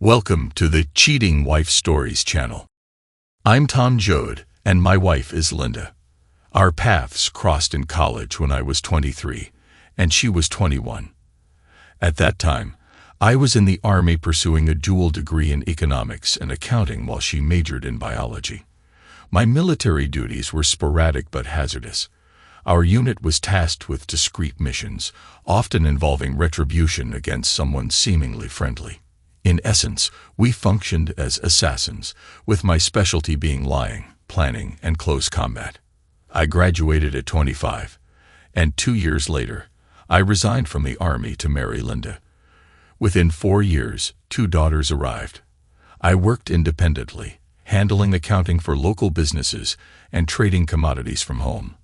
Welcome to the Cheating Wife Stories channel. I'm Tom Jode, and my wife is Linda. Our paths crossed in college when I was 23, and she was 21. At that time, I was in the Army pursuing a dual degree in economics and accounting while she majored in biology. My military duties were sporadic but hazardous. Our unit was tasked with discreet missions, often involving retribution against someone seemingly friendly. In essence, we functioned as assassins, with my specialty being lying, planning, and close combat. I graduated at 25, and 2 years later, I resigned from the Army to marry Linda. Within 4 years, 2 daughters arrived. I worked independently, handling accounting for local businesses and trading commodities from home.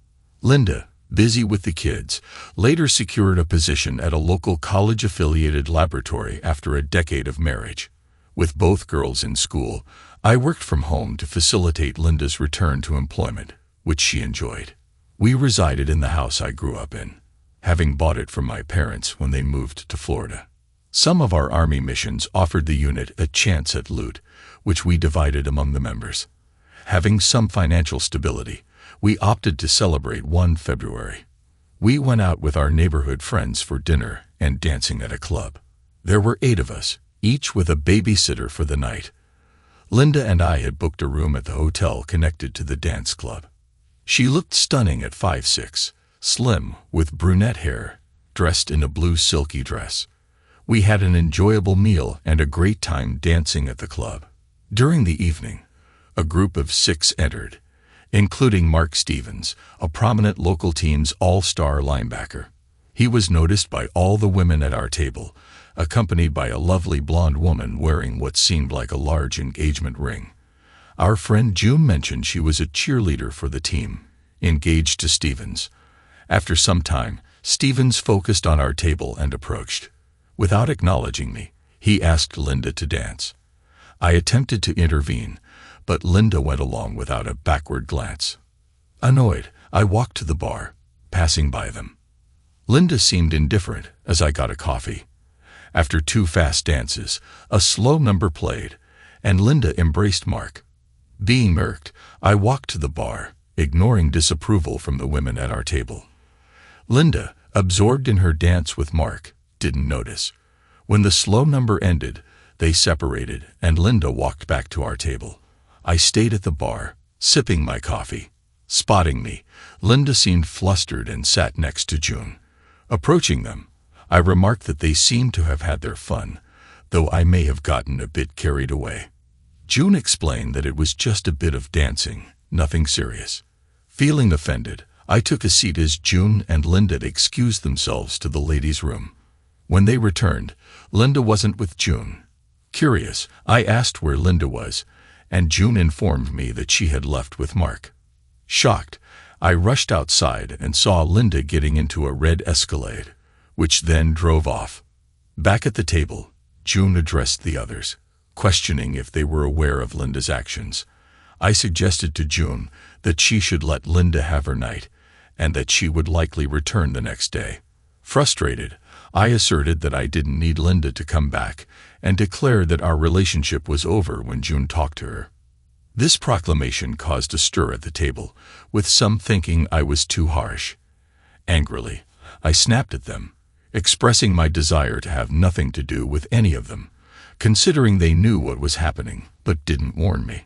Linda, busy with the kids, later secured a position at a local college-affiliated laboratory after a decade of marriage. With both girls in school, I worked from home to facilitate Linda's return to employment, which she enjoyed. We resided in the house I grew up in, having bought it from my parents when they moved to Florida. Some of our Army missions offered the unit a chance at loot, which we divided among the members. Having some financial stability, we opted to celebrate one February. We went out with our neighborhood friends for dinner and dancing at a club. There were 8 of us, each with a babysitter for the night. Linda and I had booked a room at the hotel connected to the dance club. She looked stunning at 5'6", slim, with brunette hair, dressed in a blue silky dress. We had an enjoyable meal and a great time dancing at the club. During the evening, a group of 6 entered, including Mark Stevens, a prominent local team's all-star linebacker. He was noticed by all the women at our table, accompanied by a lovely blonde woman wearing what seemed like a large engagement ring. Our friend June mentioned she was a cheerleader for the team, engaged to Stevens. After some time, Stevens focused on our table and approached. Without acknowledging me, he asked Linda to dance. I attempted to intervene, but Linda went along without a backward glance. Annoyed, I walked to the bar, passing by them. Linda seemed indifferent as I got a coffee. After 2 fast dances, a slow number played, and Linda embraced Mark. Being irked, I walked to the bar, ignoring disapproval from the women at our table. Linda, absorbed in her dance with Mark, didn't notice. When the slow number ended, they separated, and Linda walked back to our table. I stayed at the bar, sipping my coffee. Spotting me, Linda seemed flustered and sat next to June. Approaching them, I remarked that they seemed to have had their fun, though I may have gotten a bit carried away. June explained that it was just a bit of dancing, nothing serious. Feeling offended, I took a seat as June and Linda excused themselves to the ladies' room. When they returned, Linda wasn't with June. Curious, I asked where Linda was, and June informed me that she had left with Mark. Shocked, I rushed outside and saw Linda getting into a red Escalade, which then drove off. Back at the table, June addressed the others, questioning if they were aware of Linda's actions. I suggested to June that she should let Linda have her night, and that she would likely return the next day. Frustrated, I asserted that I didn't need Linda to come back, and declared that our relationship was over when June talked to her. This proclamation caused a stir at the table, with some thinking I was too harsh. Angrily, I snapped at them, expressing my desire to have nothing to do with any of them, considering they knew what was happening but didn't warn me.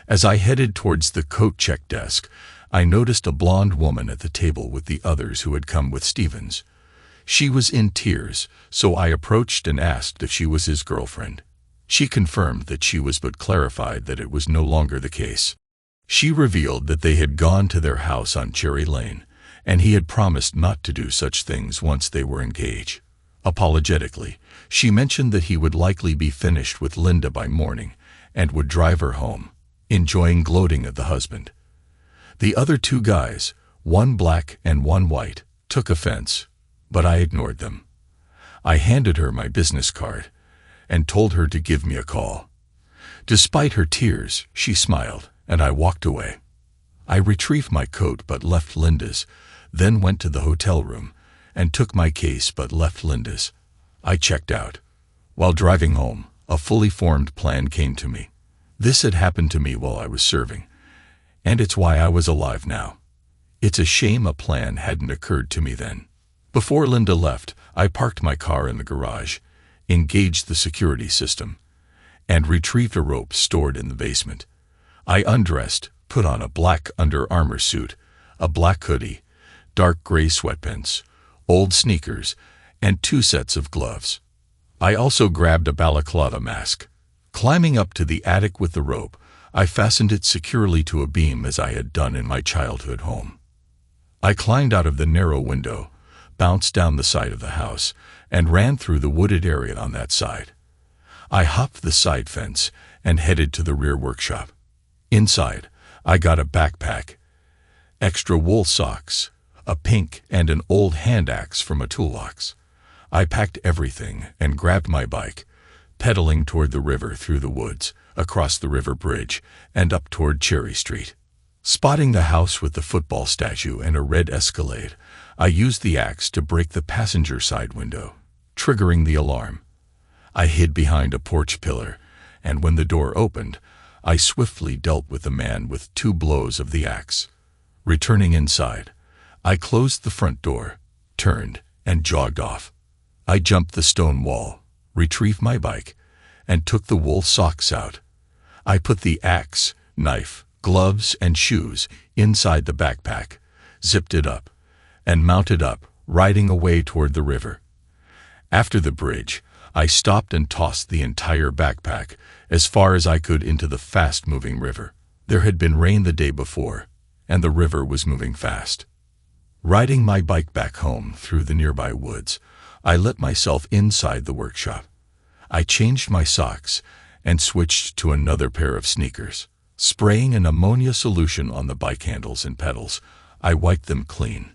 As I headed towards the coat check desk, I noticed a blonde woman at the table with the others who had come with Stevens. She was in tears, so I approached and asked if she was his girlfriend. She confirmed that she was but clarified that it was no longer the case. She revealed that they had gone to their house on Cherry Lane, and he had promised not to do such things once they were engaged. Apologetically, she mentioned that he would likely be finished with Linda by morning and would drive her home, enjoying gloating at the husband. The other 2 guys, one black and one white, took offense, but I ignored them. I handed her my business card and told her to give me a call. Despite her tears, she smiled, and I walked away. I retrieved my coat but left Linda's, then went to the hotel room and took my case but left Linda's. I checked out. While driving home, a fully formed plan came to me. This had happened to me while I was serving, and it's why I was alive now. It's a shame a plan hadn't occurred to me then. Before Linda left, I parked my car in the garage, engaged the security system, and retrieved a rope stored in the basement. I undressed, put on a black Under Armour suit, a black hoodie, dark gray sweatpants, old sneakers, and 2 sets of gloves. I also grabbed a balaclava mask. Climbing up to the attic with the rope, I fastened it securely to a beam as I had done in my childhood home. I climbed out of the narrow window, bounced down the side of the house, and ran through the wooded area on that side. I hopped the side fence and headed to the rear workshop. Inside, I got a backpack, extra wool socks, a pink and an old hand axe from a toolbox. I packed everything and grabbed my bike, pedaling toward the river through the woods, across the river bridge, and up toward Cherry Street. Spotting the house with the football statue and a red Escalade, I used the axe to break the passenger side window, triggering the alarm. I hid behind a porch pillar, and when the door opened, I swiftly dealt with the man with 2 blows of the axe. Returning inside, I closed the front door, turned, and jogged off. I jumped the stone wall, retrieved my bike, and took the wool socks out. I put the axe, knife, gloves, and shoes inside the backpack, zipped it up, and mounted up, riding away toward the river. After the bridge, I stopped and tossed the entire backpack as far as I could into the fast-moving river. There had been rain the day before, and the river was moving fast. Riding my bike back home through the nearby woods, I let myself inside the workshop. I changed my socks and switched to another pair of sneakers. Spraying an ammonia solution on the bike handles and pedals, I wiped them clean.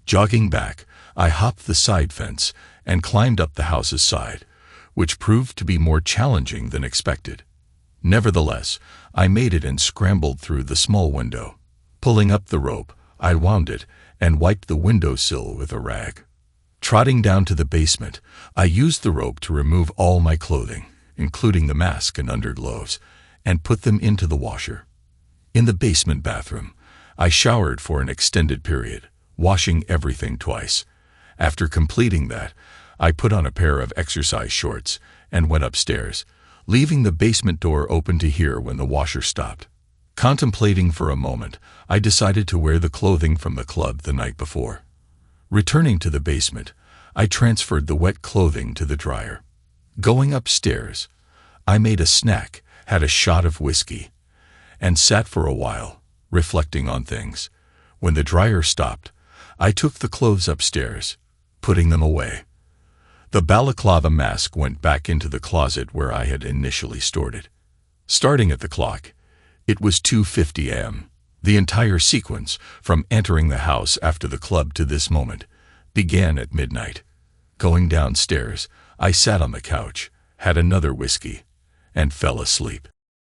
Jogging back, I hopped the side fence and climbed up the house's side, which proved to be more challenging than expected. Nevertheless, I made it and scrambled through the small window. Pulling up the rope, I wound it and wiped the windowsill with a rag. Trotting down to the basement, I used the rope to remove all my clothing, including the mask and underclothes, and put them into the washer. In the basement bathroom, I showered for an extended period, washing everything twice. After completing that, I put on a pair of exercise shorts and went upstairs, leaving the basement door open to hear when the washer stopped. Contemplating for a moment, I decided to wear the clothing from the club the night before. Returning to the basement, I transferred the wet clothing to the dryer. Going upstairs, I made a snack, had a shot of whiskey, and sat for a while, reflecting on things. When the dryer stopped, I took the clothes upstairs, putting them away. The balaclava mask went back into the closet where I had initially stored it. Starting at the clock, it was 2:50 a.m. The entire sequence, from entering the house after the club to this moment, began at midnight. Going downstairs, I sat on the couch, had another whiskey, and fell asleep.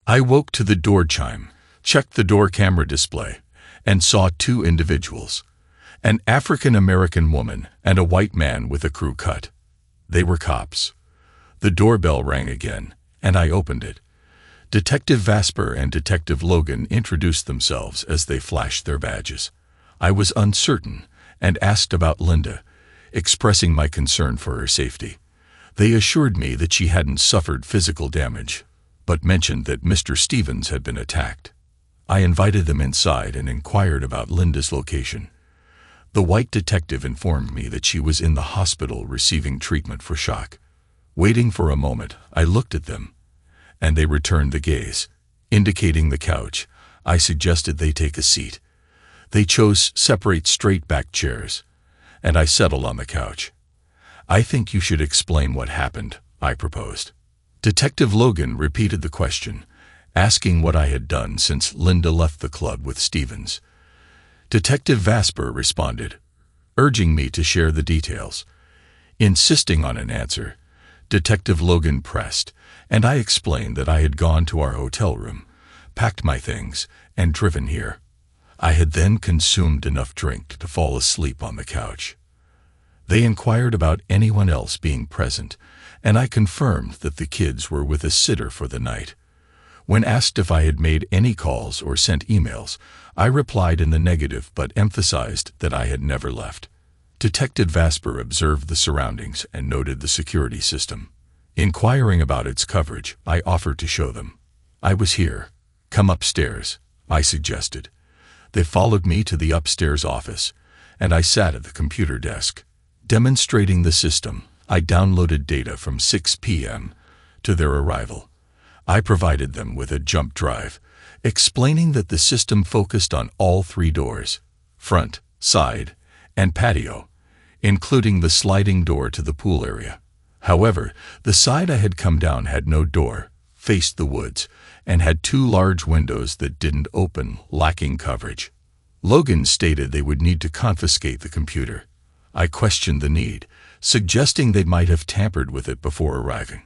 I woke to the door chime, checked the door camera display, and saw 2 individuals, an African-American woman and a white man with a crew cut. They were cops. The doorbell rang again, and I opened it. Detective Vasper and Detective Logan introduced themselves as they flashed their badges. I was uncertain and asked about Linda, expressing my concern for her safety. They assured me that she hadn't suffered physical damage, but mentioned that Mr. Stevens had been attacked. I invited them inside and inquired about Linda's location. The white detective informed me that she was in the hospital receiving treatment for shock. Waiting for a moment, I looked at them, and they returned the gaze. Indicating the couch, I suggested they take a seat. They chose separate straight-back chairs, and I settled on the couch. "I think you should explain what happened," I proposed. Detective Logan repeated the question, asking what I had done since Linda left the club with Stevens. Detective Vasper responded, urging me to share the details. Insisting on an answer, Detective Logan pressed, and I explained that I had gone to our hotel room, packed my things, and driven here. I had then consumed enough drink to fall asleep on the couch. They inquired about anyone else being present, and I confirmed that the kids were with a sitter for the night. When asked if I had made any calls or sent emails, I replied in the negative but emphasized that I had never left. Detective Vasper observed the surroundings and noted the security system. Inquiring about its coverage, I offered to show them. "I was here. Come upstairs," I suggested. They followed me to the upstairs office, and I sat at the computer desk. Demonstrating the system, I downloaded data from 6 p.m. to their arrival. I provided them with a jump drive, explaining that the system focused on all 3 doors, front, side, and patio, including the sliding door to the pool area. However, the side I had come down had no door, faced the woods, and had 2 large windows that didn't open, lacking coverage. Logan stated they would need to confiscate the computer. I questioned the need, suggesting they might have tampered with it before arriving.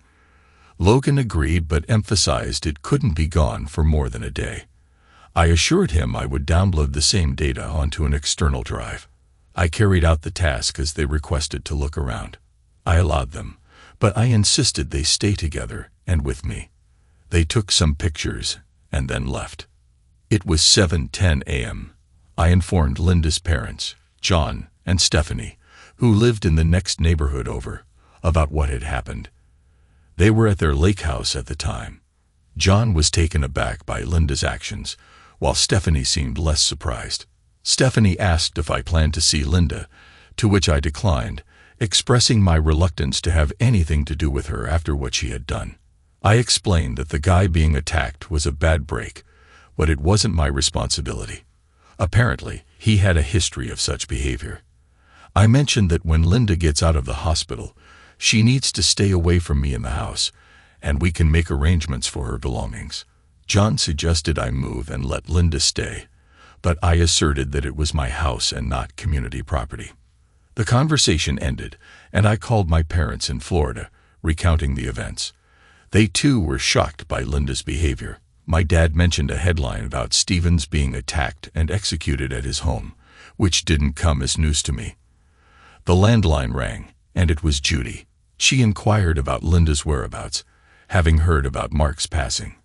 Logan agreed but emphasized it couldn't be gone for more than a day. I assured him I would download the same data onto an external drive. I carried out the task as they requested to look around. I allowed them, but I insisted they stay together and with me. They took some pictures and then left. It was 7:10 a.m. I informed Linda's parents, John and Stephanie, who lived in the next neighborhood over, about what had happened. They were at their lake house at the time. John was taken aback by Linda's actions, while Stephanie seemed less surprised. Stephanie asked if I planned to see Linda, to which I declined, expressing my reluctance to have anything to do with her after what she had done. I explained that the guy being attacked was a bad break, but it wasn't my responsibility. Apparently, he had a history of such behavior. I mentioned that when Linda gets out of the hospital, she needs to stay away from me in the house, and we can make arrangements for her belongings. John suggested I move and let Linda stay, but I asserted that it was my house and not community property. The conversation ended, and I called my parents in Florida, recounting the events. They too were shocked by Linda's behavior. My dad mentioned a headline about Stevens being attacked and executed at his home, which didn't come as news to me. The landline rang, and it was Judy. She inquired about Linda's whereabouts, having heard about Mark's passing.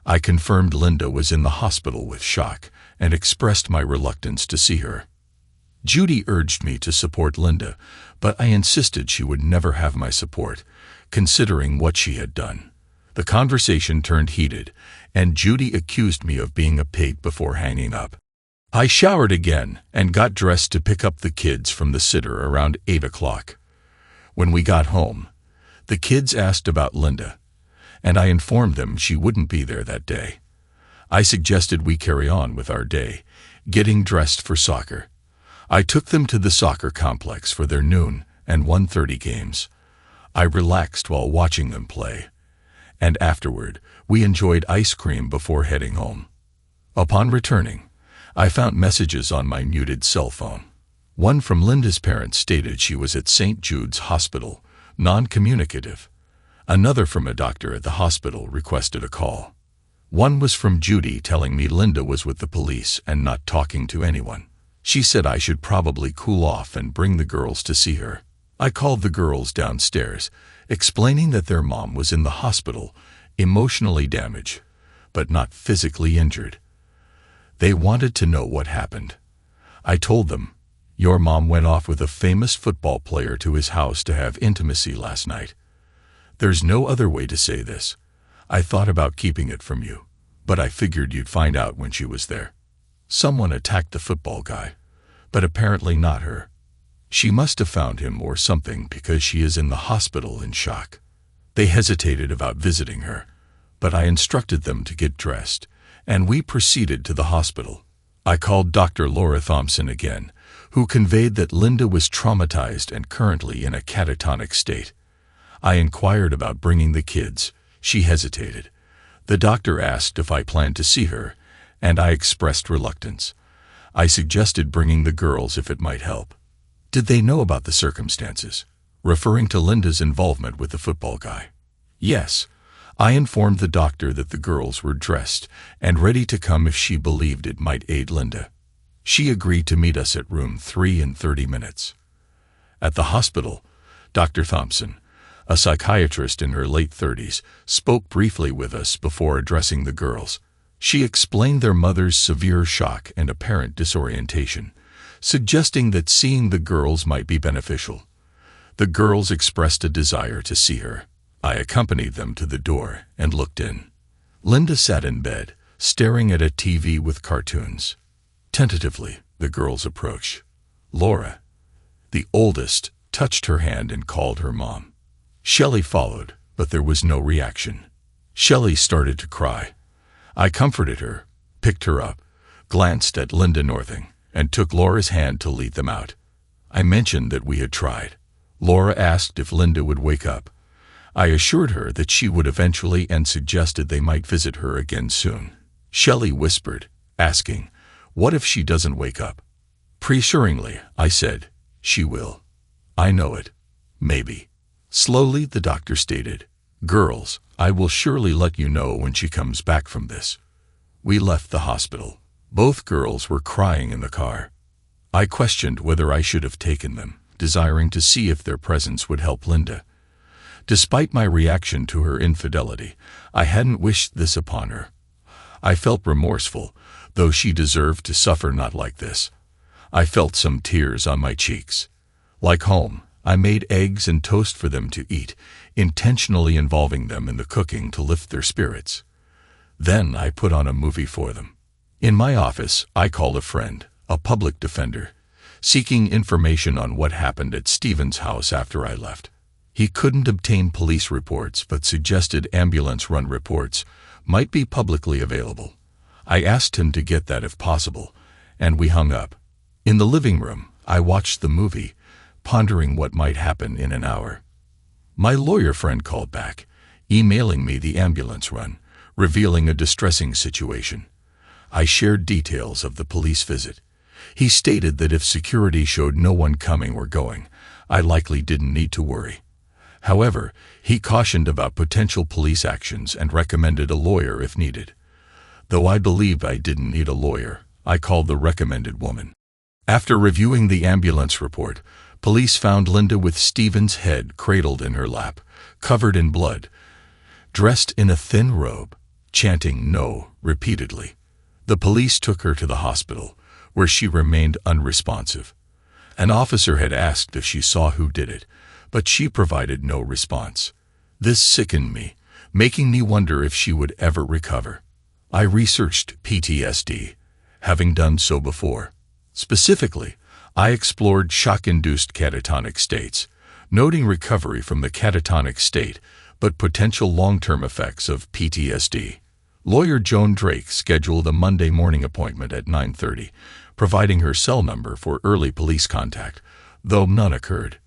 I confirmed Linda was in the hospital with shock and expressed my reluctance to see her. Judy urged me to support Linda, but I insisted she would never have my support, considering what she had done. The conversation turned heated, and Judy accused me of being a pig before hanging up. I showered again and got dressed to pick up the kids from the sitter around 8 o'clock. When we got home, the kids asked about Linda, and I informed them she wouldn't be there that day. I suggested we carry on with our day, getting dressed for soccer. I took them to the soccer complex for their noon and 1:30 games. I relaxed while watching them play, and afterward, we enjoyed ice cream before heading home. Upon returning, I found messages on my muted cell phone. One from Linda's parents stated she was at St. Jude's Hospital, non-communicative. Another from a doctor at the hospital requested a call. One was from Judy telling me Linda was with the police and not talking to anyone. She said I should probably cool off and bring the girls to see her. I called the girls downstairs, explaining that their mom was in the hospital, emotionally damaged, but not physically injured. They wanted to know what happened. I told them, "Your mom went off with a famous football player to his house to have intimacy last night. There's no other way to say this. I thought about keeping it from you, but I figured you'd find out when she was there. Someone attacked the football guy, but apparently not her. She must have found him or something because she is in the hospital in shock." They hesitated about visiting her, but I instructed them to get dressed, and we proceeded to the hospital. I called Dr. Laura Thompson again, who conveyed that Linda was traumatized and currently in a catatonic state. I inquired about bringing the kids. She hesitated. The doctor asked if I planned to see her, and I expressed reluctance. I suggested bringing the girls if it might help. Did they know about the circumstances? Referring to Linda's involvement with the football guy. Yes. I informed the doctor that the girls were dressed and ready to come if she believed it might aid Linda. She agreed to meet us at room 3 in 30 minutes. At the hospital, Dr. Thompson, a psychiatrist in her late 30s, spoke briefly with us before addressing the girls. She explained their mother's severe shock and apparent disorientation, suggesting that seeing the girls might be beneficial. The girls expressed a desire to see her. I accompanied them to the door and looked in. Linda sat in bed, staring at a TV with cartoons. Tentatively, the girls approached. Laura, the oldest, touched her hand and called her mom. Shelley followed, but there was no reaction. Shelley started to cry. I comforted her, picked her up, glanced at Linda Northing, and took Laura's hand to lead them out. I mentioned that we had tried. Laura asked if Linda would wake up. I assured her that she would eventually and suggested they might visit her again soon. Shelley whispered, asking, "What if she doesn't wake up?" Reassuringly, I said, "She will. I know it. Maybe." Slowly, the doctor stated, "Girls, I will surely let you know when she comes back from this." We left the hospital. Both girls were crying in the car. I questioned whether I should have taken them, desiring to see if their presence would help Linda. Despite my reaction to her infidelity, I hadn't wished this upon her. I felt remorseful, though she deserved to suffer not like this. I felt some tears on my cheeks. Like home, I made eggs and toast for them to eat, intentionally involving them in the cooking to lift their spirits. Then I put on a movie for them. In my office, I called a friend, a public defender, seeking information on what happened at Stephen's house after I left. He couldn't obtain police reports but suggested ambulance-run reports might be publicly available. I asked him to get that if possible, and we hung up. In the living room, I watched the movie, pondering what might happen in an hour. My lawyer friend called back, emailing me the ambulance run, revealing a distressing situation. I shared details of the police visit. He stated that if security showed no one coming or going, I likely didn't need to worry. However, he cautioned about potential police actions and recommended a lawyer if needed. Though I believed I didn't need a lawyer, I called the recommended woman. After reviewing the ambulance report, police found Linda with Stephen's head cradled in her lap, covered in blood, dressed in a thin robe, chanting "no" repeatedly. The police took her to the hospital, where she remained unresponsive. An officer had asked if she saw who did it, but she provided no response. This sickened me, making me wonder if she would ever recover. I researched PTSD, having done so before. Specifically, I explored shock-induced catatonic states, noting recovery from the catatonic state, but potential long-term effects of PTSD. Lawyer Joan Drake scheduled a Monday morning appointment at 9:30, providing her cell number for early police contact, though none occurred.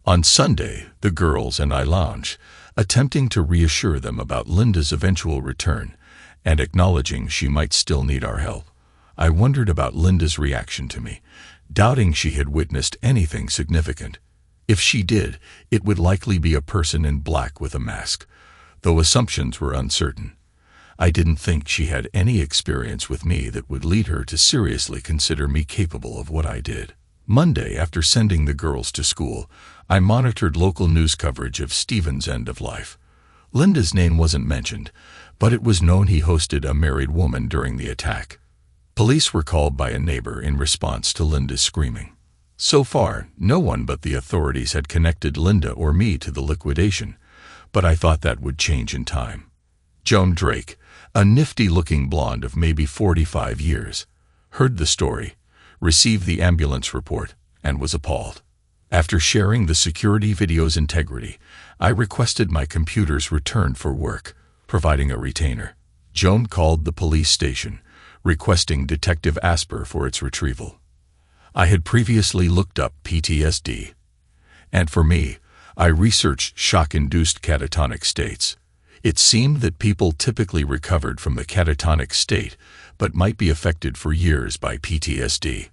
On Sunday, the girls and I lounged, attempting to reassure them about Linda's eventual return and acknowledging she might still need our help. I wondered about Linda's reaction to me, doubting she had witnessed anything significant. If she did, it would likely be a person in black with a mask, though assumptions were uncertain. I didn't think she had any experience with me that would lead her to seriously consider me capable of what I did. Monday, after sending the girls to school, I monitored local news coverage of Stephen's end of life. Linda's name wasn't mentioned, but it was known he hosted a married woman during the attack. Police were called by a neighbor in response to Linda's screaming. So far, no one but the authorities had connected Linda or me to the liquidation, but I thought that would change in time. Joan Drake, a nifty-looking blonde of maybe 45 years, heard the story, received the ambulance report, and was appalled. After sharing the security video's integrity, I requested my computer's return for work, providing a retainer. Joan called the police station, requesting Detective Asper for its retrieval. I had previously looked up PTSD, and for me, I researched shock-induced catatonic states. It seemed that people typically recovered from the catatonic state, but might be affected for years by PTSD.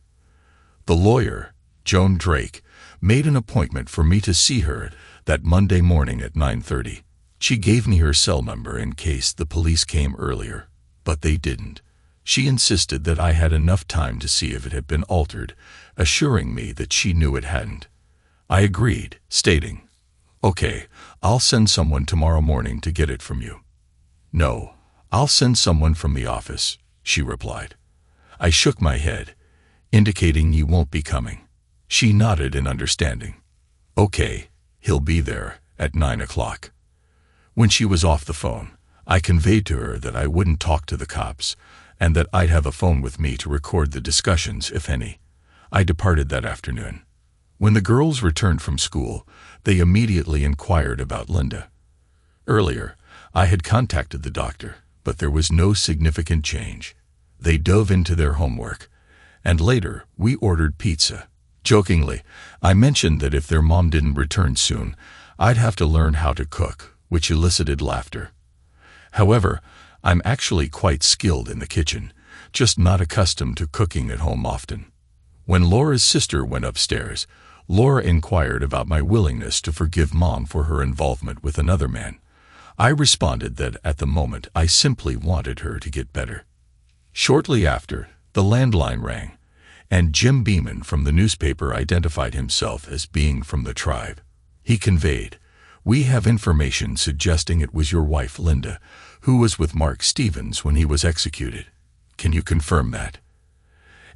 The lawyer, Joan Drake, made an appointment for me to see her that Monday morning at 9:30. She gave me her cell number in case the police came earlier, but they didn't. She insisted that I had enough time to see if it had been altered, assuring me that she knew it hadn't. I agreed, stating, Okay, I'll send someone tomorrow morning to get it from you. No, I'll send someone from the office, she replied. I shook my head, indicating you won't be coming. She nodded in understanding. Okay, he'll be there at 9 o'clock. When she was off the phone, I conveyed to her that I wouldn't talk to the cops and that I'd have a phone with me to record the discussions, if any. I departed that afternoon. When the girls returned from school, they immediately inquired about Linda. Earlier, I had contacted the doctor, but there was no significant change. They dove into their homework, and later we ordered pizza. Jokingly, I mentioned that if their mom didn't return soon, I'd have to learn how to cook, which elicited laughter. However, I'm actually quite skilled in the kitchen, just not accustomed to cooking at home often. When Laura's sister went upstairs, Laura inquired about my willingness to forgive Mom for her involvement with another man. I responded that at the moment I simply wanted her to get better. Shortly after, the landline rang, and Jim Beeman from the newspaper identified himself as being from the tribe. He conveyed, "We have information suggesting it was your wife, Linda, who was with Mark Stevens when he was executed. Can you confirm that?"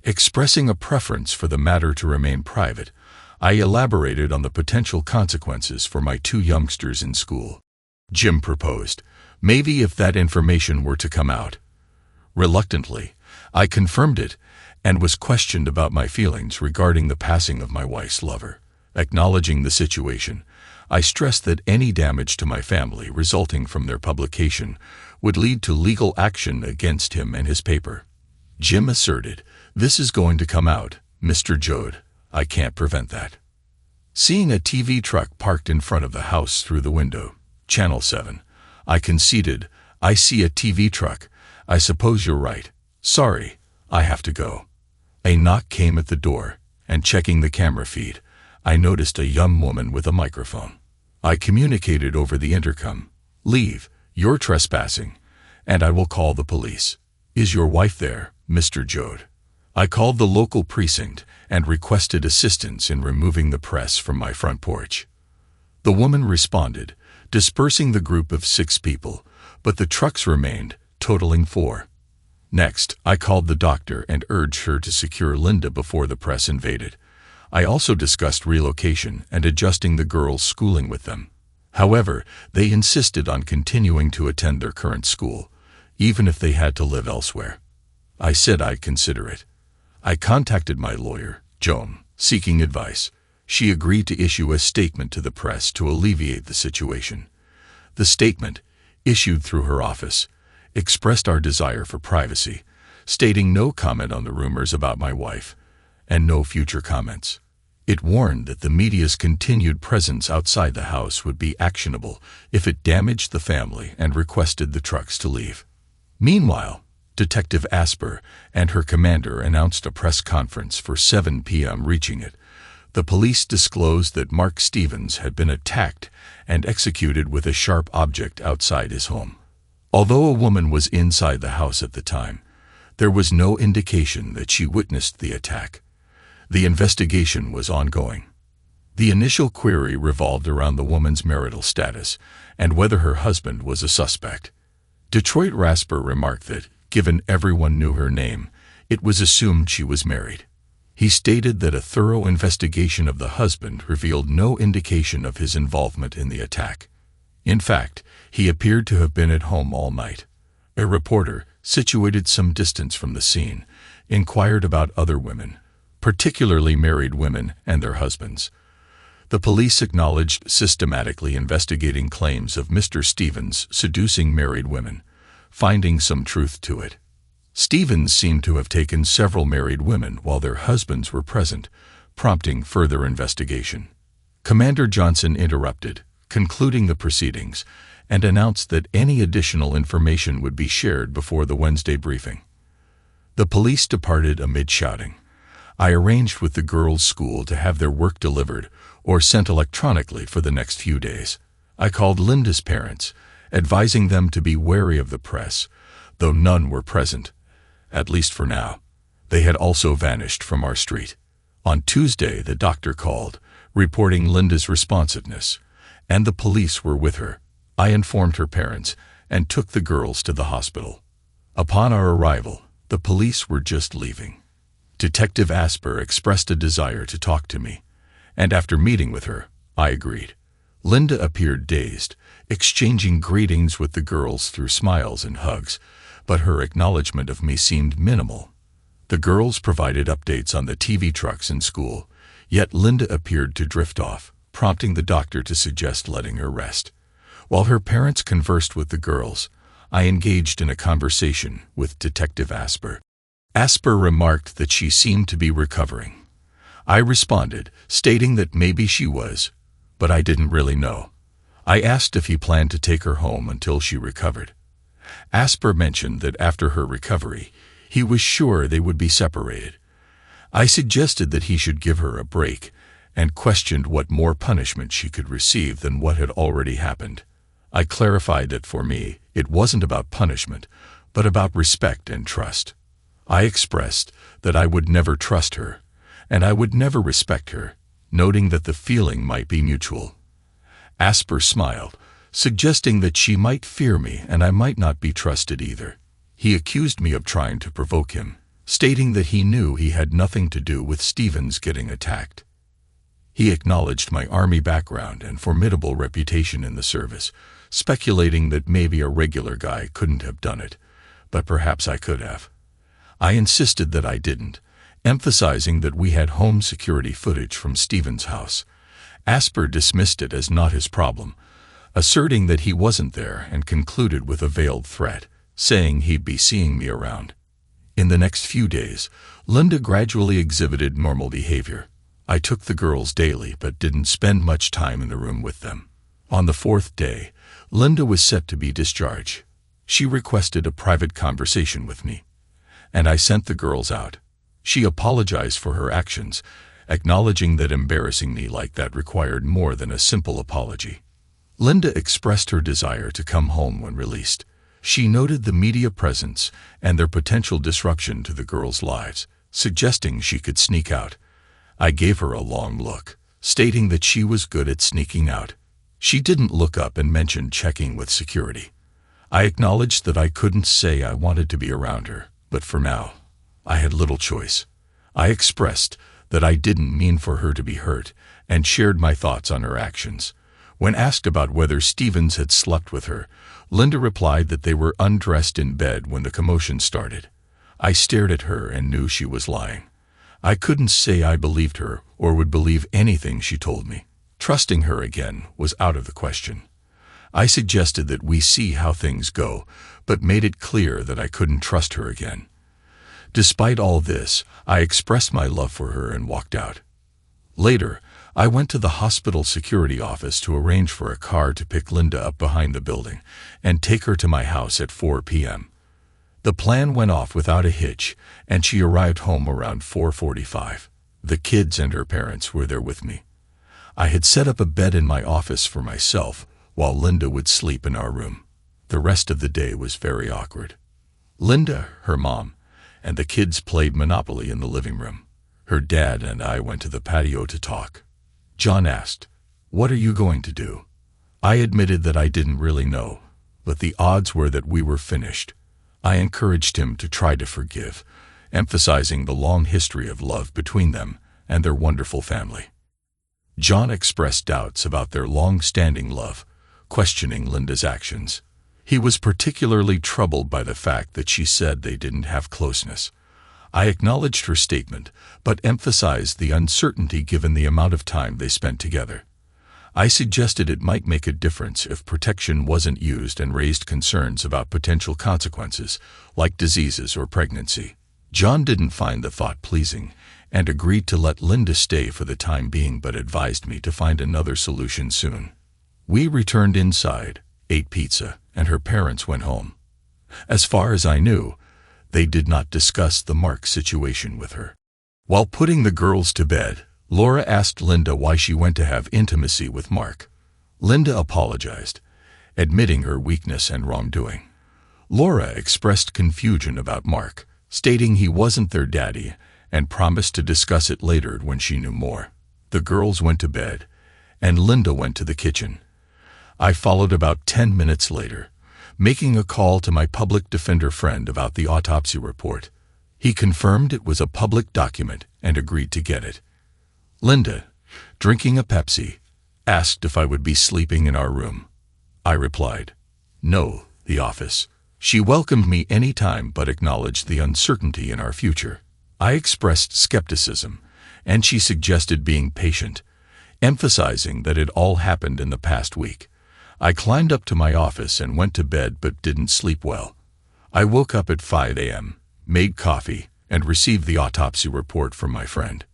Expressing a preference for the matter to remain private, I elaborated on the potential consequences for my two youngsters in school. Jim proposed, maybe if that information were to come out. Reluctantly, I confirmed it and was questioned about my feelings regarding the passing of my wife's lover. Acknowledging the situation, I stressed that any damage to my family resulting from their publication would lead to legal action against him and his paper. Jim asserted, "This is going to come out, Mr. Jode. I can't prevent that." Seeing a TV truck parked in front of the house through the window, Channel 7, I conceded, "I see a TV truck. I suppose you're right. Sorry, I have to go." A knock came at the door, and checking the camera feed, I noticed a young woman with a microphone. I communicated over the intercom, "Leave, you're trespassing, and I will call the police. Is your wife there, Mr. Jode?" I called the local precinct and requested assistance in removing the press from my front porch. The woman responded, dispersing the group of 6 people, but the trucks remained, totaling 4. Next, I called the doctor and urged her to secure Linda before the press invaded. I also discussed relocation and adjusting the girls' schooling with them. However, they insisted on continuing to attend their current school, even if they had to live elsewhere. I said I'd consider it. I contacted my lawyer, Joan, seeking advice. She agreed to issue a statement to the press to alleviate the situation. The statement, issued through her office, expressed our desire for privacy, stating no comment on the rumors about my wife, and no future comments. It warned that the media's continued presence outside the house would be actionable if it damaged the family and requested the trucks to leave. Meanwhile, Detective Asper and her commander announced a press conference for 7 p.m. Reaching it, the police disclosed that Mark Stevens had been attacked and executed with a sharp object outside his home. Although a woman was inside the house at the time, there was no indication that she witnessed the attack. The investigation was ongoing. The initial query revolved around the woman's marital status and whether her husband was a suspect. Detroit Rasper remarked that, given everyone knew her name, it was assumed she was married. He stated that a thorough investigation of the husband revealed no indication of his involvement in the attack. In fact, he appeared to have been at home all night. A reporter, situated some distance from the scene, inquired about other women, particularly married women and their husbands. The police acknowledged systematically investigating claims of Mr. Stevens seducing married women, finding some truth to it. Stevens seemed to have taken several married women while their husbands were present, prompting further investigation. Commander Johnson interrupted, concluding the proceedings, and announced that any additional information would be shared before the Wednesday briefing. The police departed amid shouting. I arranged with the girls' school to have their work delivered or sent electronically for the next few days. I called Linda's parents, advising them to be wary of the press, though none were present, at least for now. They had also vanished from our street. On Tuesday, the doctor called, reporting Linda's responsiveness, and the police were with her. I informed her parents and took the girls to the hospital. Upon our arrival, the police were just leaving. Detective Asper expressed a desire to talk to me, and after meeting with her, I agreed. Linda appeared dazed, exchanging greetings with the girls through smiles and hugs, but her acknowledgement of me seemed minimal. The girls provided updates on the TV trucks in school, yet Linda appeared to drift off, prompting the doctor to suggest letting her rest. While her parents conversed with the girls, I engaged in a conversation with Detective Asper. Asper remarked that she seemed to be recovering. I responded, stating that maybe she was, but I didn't really know. I asked if he planned to take her home until she recovered. Asper mentioned that after her recovery, he was sure they would be separated. I suggested that he should give her a break and questioned what more punishment she could receive than what had already happened. I clarified that for me, it wasn't about punishment, but about respect and trust. I expressed that I would never trust her, and I would never respect her, noting that the feeling might be mutual. Asper smiled, suggesting that she might fear me and I might not be trusted either. He accused me of trying to provoke him, stating that he knew he had nothing to do with Stevens getting attacked. He acknowledged my Army background and formidable reputation in the service, speculating that maybe a regular guy couldn't have done it, but perhaps I could have. I insisted that I didn't, emphasizing that we had home security footage from Stevens' house. Asper dismissed it as not his problem, asserting that he wasn't there and concluded with a veiled threat, saying he'd be seeing me around. In the next few days, Linda gradually exhibited normal behavior. I took the girls daily but didn't spend much time in the room with them. On the fourth day, Linda was set to be discharged. She requested a private conversation with me, and I sent the girls out. She apologized for her actions, acknowledging that embarrassing me like that required more than a simple apology. Linda expressed her desire to come home when released. She noted the media presence and their potential disruption to the girls' lives, suggesting she could sneak out. I gave her a long look, stating that she was good at sneaking out. She didn't look up and mentioned checking with security. I acknowledged that I couldn't say I wanted to be around her, but for now, I had little choice. I expressed that I didn't mean for her to be hurt and shared my thoughts on her actions. When asked about whether Stevens had slept with her, Linda replied that they were undressed in bed when the commotion started. I stared at her and knew she was lying. I couldn't say I believed her or would believe anything she told me. Trusting her again was out of the question. I suggested that we see how things go, but made it clear that I couldn't trust her again. Despite all this, I expressed my love for her and walked out. Later, I went to the hospital security office to arrange for a car to pick Linda up behind the building and take her to my house at 4 p.m. The plan went off without a hitch, and she arrived home around 4:45. The kids and her parents were there with me. I had set up a bed in my office for myself, while Linda would sleep in our room. The rest of the day was very awkward. Linda, her mom, and the kids played Monopoly in the living room. Her dad and I went to the patio to talk. John asked, "What are you going to do?" I admitted that I didn't really know, but the odds were that we were finished. I encouraged him to try to forgive, emphasizing the long history of love between them and their wonderful family. John expressed doubts about their long-standing love, questioning Linda's actions. He was particularly troubled by the fact that she said they didn't have closeness. I acknowledged her statement, but emphasized the uncertainty given the amount of time they spent together. I suggested it might make a difference if protection wasn't used and raised concerns about potential consequences, like diseases or pregnancy. John didn't find the thought pleasing and agreed to let Linda stay for the time being, but advised me to find another solution soon. We returned inside, ate pizza, and her parents went home. As far as I knew, they did not discuss the Mark situation with her. While putting the girls to bed, Laura asked Linda why she went to have intimacy with Mark. Linda apologized, admitting her weakness and wrongdoing. Laura expressed confusion about Mark, stating he wasn't their daddy, and promised to discuss it later when she knew more. The girls went to bed, and Linda went to the kitchen. I followed about 10 minutes later, making a call to my public defender friend about the autopsy report. He confirmed it was a public document and agreed to get it. Linda, drinking a Pepsi, asked if I would be sleeping in our room. I replied, "No, the office." She welcomed me any time but acknowledged the uncertainty in our future. I expressed skepticism, and she suggested being patient, emphasizing that it all happened in the past week. I climbed up to my office and went to bed but didn't sleep well. I woke up at 5 a.m., made coffee, and received the autopsy report from my friend.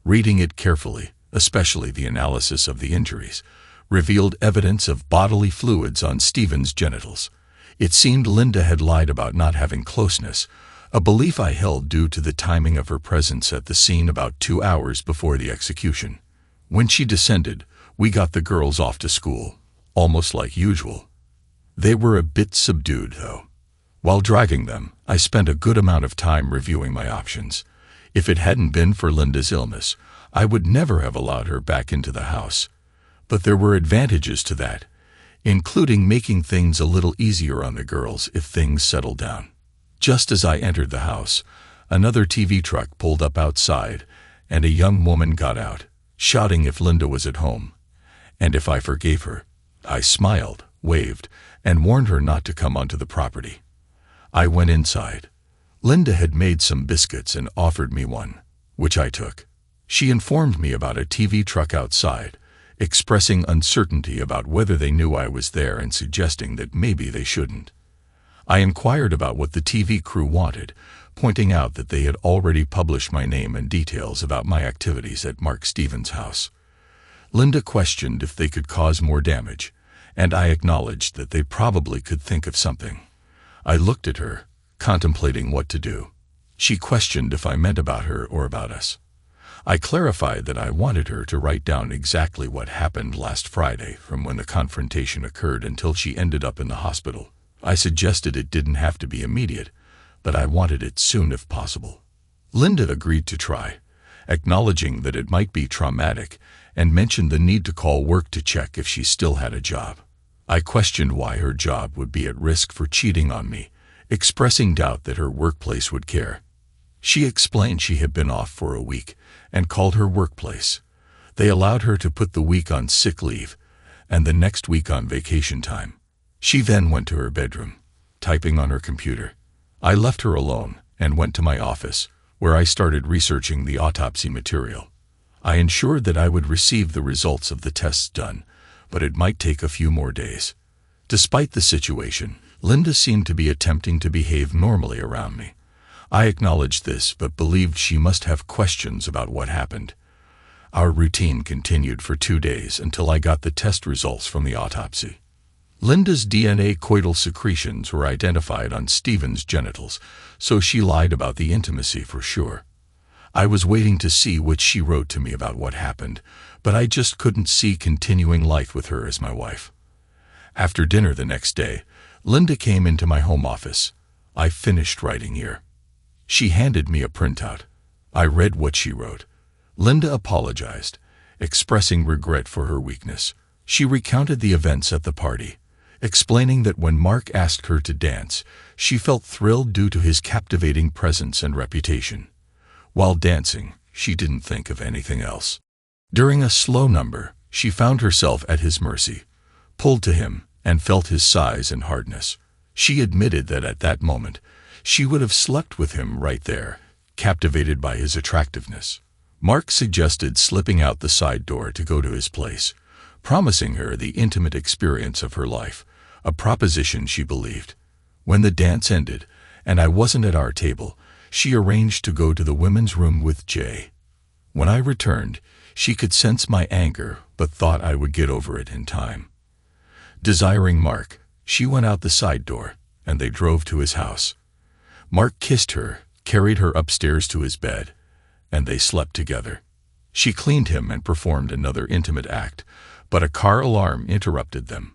Reading it carefully, especially the analysis of the injuries, revealed evidence of bodily fluids on Stephen's genitals. It seemed Linda had lied about not having closeness, a belief I held due to the timing of her presence at the scene about 2 hours before the execution. When she descended, we got the girls off to school, almost like usual. They were a bit subdued, though. While driving them, I spent a good amount of time reviewing my options. If it hadn't been for Linda's illness, I would never have allowed her back into the house. But there were advantages to that, including making things a little easier on the girls if things settled down. Just as I entered the house, another TV truck pulled up outside, and a young woman got out, shouting if Linda was at home, and if I forgave her. I smiled, waved, and warned her not to come onto the property. I went inside. Linda had made some biscuits and offered me one, which I took. She informed me about a TV truck outside, expressing uncertainty about whether they knew I was there and suggesting that maybe they shouldn't. I inquired about what the TV crew wanted, pointing out that they had already published my name and details about my activities at Mark Stevens' house. Linda questioned if they could cause more damage, and I acknowledged that they probably could think of something. I looked at her, contemplating what to do. She questioned if I meant about her or about us. I clarified that I wanted her to write down exactly what happened last Friday from when the confrontation occurred until she ended up in the hospital. I suggested it didn't have to be immediate, but I wanted it soon if possible. Linda agreed to try, acknowledging that it might be traumatic, and mentioned the need to call work to check if she still had a job. I questioned why her job would be at risk for cheating on me, expressing doubt that her workplace would care. She explained she had been off for a week and called her workplace. They allowed her to put the week on sick leave and the next week on vacation time. She then went to her bedroom, typing on her computer. I left her alone and went to my office, where I started researching the autopsy material. I ensured that I would receive the results of the tests done, but it might take a few more days. Despite the situation, Linda seemed to be attempting to behave normally around me. I acknowledged this, but believed she must have questions about what happened. Our routine continued for 2 days until I got the test results from the autopsy. Linda's DNA coital secretions were identified on Stephen's genitals, so she lied about the intimacy for sure. I was waiting to see what she wrote to me about what happened, but I just couldn't see continuing life with her as my wife. After dinner the next day, Linda came into my home office. I finished writing here. She handed me a printout. I read what she wrote. Linda apologized, expressing regret for her weakness. She recounted the events at the party, explaining that when Mark asked her to dance, she felt thrilled due to his captivating presence and reputation. While dancing, she didn't think of anything else. During a slow number, she found herself at his mercy, pulled to him, and felt his size and hardness. She admitted that at that moment, she would have slept with him right there, captivated by his attractiveness. Mark suggested slipping out the side door to go to his place, promising her the intimate experience of her life, a proposition she believed. When the dance ended, and I wasn't at our table, she arranged to go to the women's room with Jay. When I returned, she could sense my anger, but thought I would get over it in time. Desiring Mark, she went out the side door, and they drove to his house. Mark kissed her, carried her upstairs to his bed, and they slept together. She cleaned him and performed another intimate act, but a car alarm interrupted them.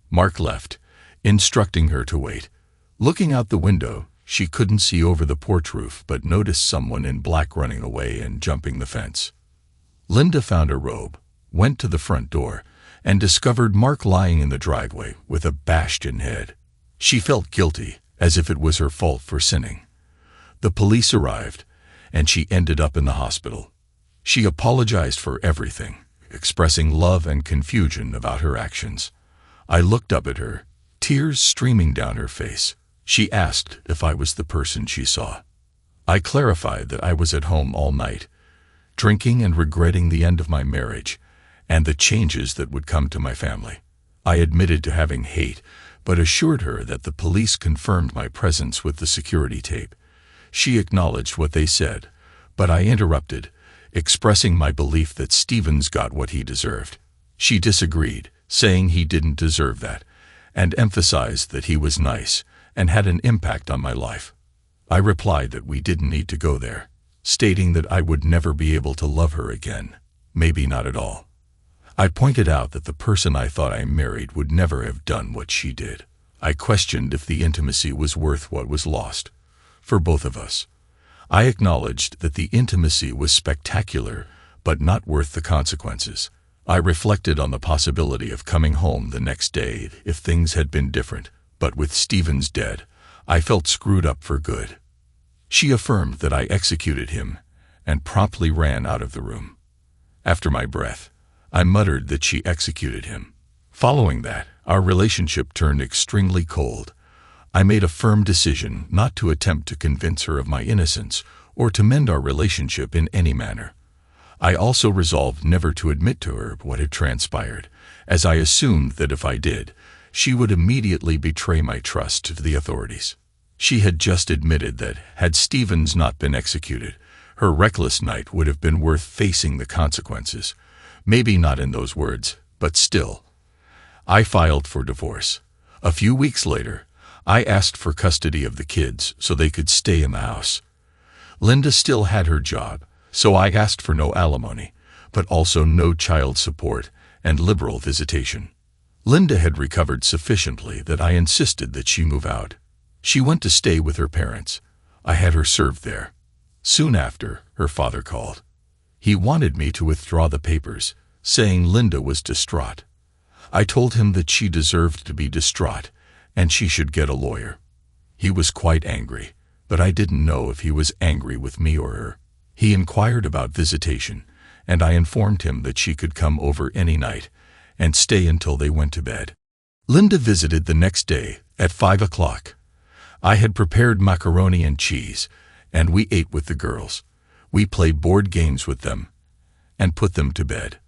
Mark left, instructing her to wait. Looking out the window, she couldn't see over the porch roof but noticed someone in black running away and jumping the fence. Linda found a robe, went to the front door, and discovered Mark lying in the driveway with a bashed-in head. She felt guilty, as if it was her fault for sinning. The police arrived, and she ended up in the hospital. She apologized for everything, expressing love and confusion about her actions. I looked up at her, tears streaming down her face. She asked if I was the person she saw. I clarified that I was at home all night, drinking and regretting the end of my marriage and the changes that would come to my family. I admitted to having hate, but assured her that the police confirmed my presence with the security tape. She acknowledged what they said, but I interrupted, expressing my belief that Stevens got what he deserved. She disagreed, saying he didn't deserve that, and emphasized that he was nice and had an impact on my life. I replied that we didn't need to go there, stating that I would never be able to love her again, maybe not at all. I pointed out that the person I thought I married would never have done what she did. I questioned if the intimacy was worth what was lost, for both of us. I acknowledged that the intimacy was spectacular, but not worth the consequences. I reflected on the possibility of coming home the next day if things had been different, but with Stevens dead, I felt screwed up for good. She affirmed that I executed him and promptly ran out of the room. After my breath, I muttered that she executed him. Following that, our relationship turned extremely cold. I made a firm decision not to attempt to convince her of my innocence or to mend our relationship in any manner. I also resolved never to admit to her what had transpired, as I assumed that if I did, she would immediately betray my trust to the authorities. She had just admitted that, had Stevens not been executed, her reckless night would have been worth facing the consequences. Maybe not in those words, but still. I filed for divorce. A few weeks later, I asked for custody of the kids so they could stay in the house. Linda still had her job, so I asked for no alimony, but also no child support and liberal visitation. Linda had recovered sufficiently that I insisted that she move out. She went to stay with her parents. I had her served there. Soon after, her father called. He wanted me to withdraw the papers, saying Linda was distraught. I told him that she deserved to be distraught, and she should get a lawyer. He was quite angry, but I didn't know if he was angry with me or her. He inquired about visitation, and I informed him that she could come over any night and stay until they went to bed. Linda visited the next day at 5 o'clock. I had prepared macaroni and cheese, and we ate with the girls. We played board games with them and put them to bed.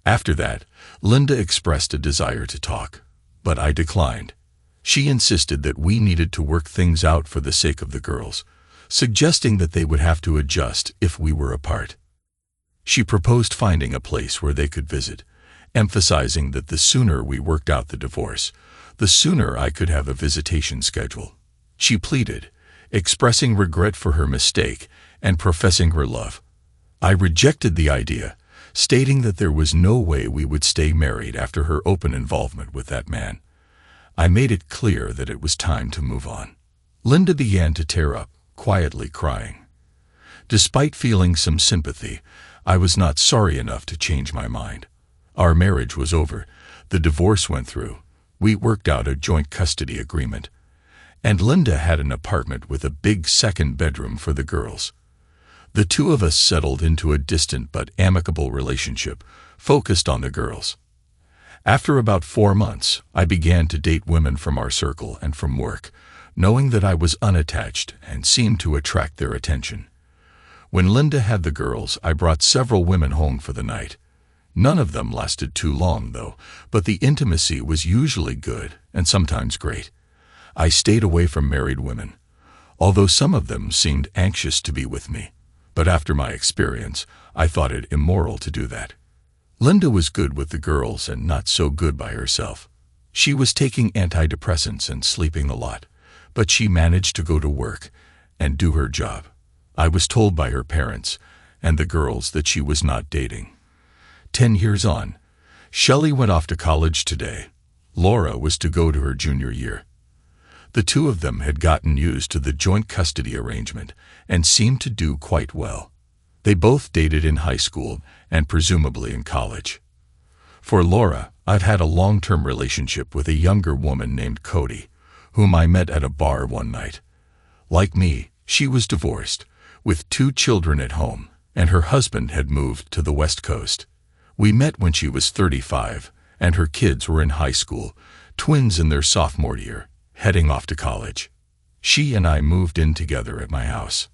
After that, Linda expressed a desire to talk, but I declined. She insisted that we needed to work things out for the sake of the girls, suggesting that they would have to adjust if we were apart. She proposed finding a place where they could visit, emphasizing that the sooner we worked out the divorce, the sooner I could have a visitation schedule. She pleaded, expressing regret for her mistake and professing her love. I rejected the idea, stating that there was no way we would stay married after her open involvement with that man. I made it clear that it was time to move on. Linda began to tear up, quietly crying. Despite feeling some sympathy, I was not sorry enough to change my mind. Our marriage was over. The divorce went through. We worked out a joint custody agreement. And Linda had an apartment with a big second bedroom for the girls. The two of us settled into a distant but amicable relationship, focused on the girls. After about 4 months, I began to date women from our circle and from work, knowing that I was unattached and seemed to attract their attention. When Linda had the girls, I brought several women home for the night. None of them lasted too long, though, but the intimacy was usually good and sometimes great. I stayed away from married women, although some of them seemed anxious to be with me. But after my experience, I thought it immoral to do that. Linda was good with the girls and not so good by herself. She was taking antidepressants and sleeping a lot, but she managed to go to work and do her job. I was told by her parents and the girls that she was not dating. 10 years on, Shelley went off to college today. Laura was to go to her junior year. The two of them had gotten used to the joint custody arrangement and seemed to do quite well. They both dated in high school and presumably in college. For Laura, I've had a long-term relationship with a younger woman named Cody, whom I met at a bar one night. Like me, she was divorced, with 2 children at home, and her husband had moved to the West Coast. We met when she was 35, and her kids were in high school, twins in their sophomore year, heading off to college. She and I moved in together at my house.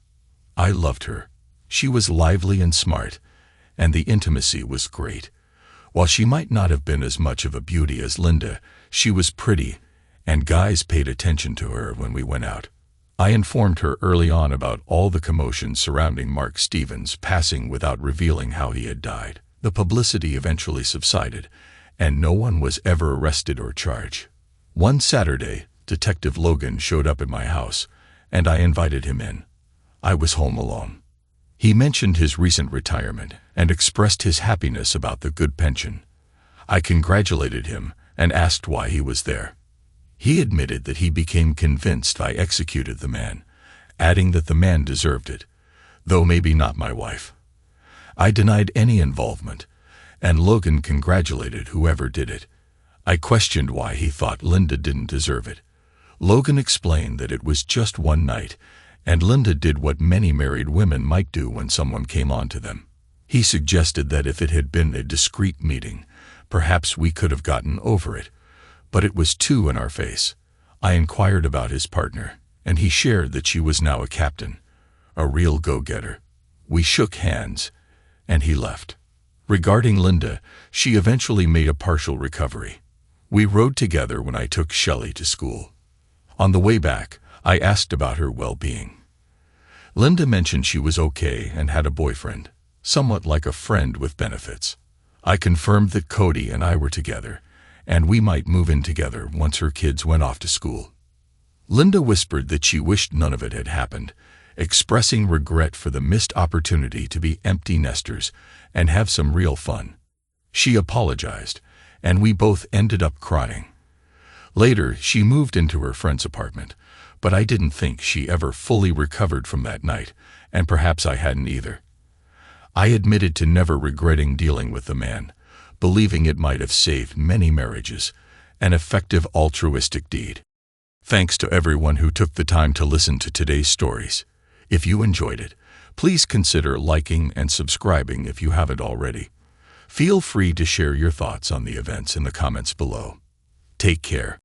I loved her. She was lively and smart, and the intimacy was great. While she might not have been as much of a beauty as Linda, she was pretty, and guys paid attention to her when we went out. I informed her early on about all the commotion surrounding Mark Stevens passing without revealing how he had died. The publicity eventually subsided, and no one was ever arrested or charged. One Saturday, Detective Logan showed up at my house, and I invited him in. I was home alone. He mentioned his recent retirement and expressed his happiness about the good pension. I congratulated him and asked why he was there. He admitted that he became convinced I executed the man, adding that the man deserved it, though maybe not my wife. I denied any involvement, and Logan congratulated whoever did it. I questioned why he thought Linda didn't deserve it. Logan explained that it was just one night, and Linda did what many married women might do when someone came on to them. He suggested that if it had been a discreet meeting, perhaps we could have gotten over it, but it was too in our face. I inquired about his partner, and he shared that she was now a captain, a real go-getter. We shook hands, and he left. Regarding Linda, she eventually made a partial recovery. We rode together when I took Shelley to school. On the way back, I asked about her well-being. Linda mentioned she was okay and had a boyfriend, somewhat like a friend with benefits. I confirmed that Cody and I were together, and we might move in together once her kids went off to school. Linda whispered that she wished none of it had happened, expressing regret for the missed opportunity to be empty nesters and have some real fun. She apologized, and we both ended up crying. Later, she moved into her friend's apartment, but I didn't think she ever fully recovered from that night, and perhaps I hadn't either. I admitted to never regretting dealing with the man, believing it might have saved many marriages, an effective altruistic deed. Thanks to everyone who took the time to listen to today's stories. If you enjoyed it, please consider liking and subscribing if you haven't already. Feel free to share your thoughts on the events in the comments below. Take care.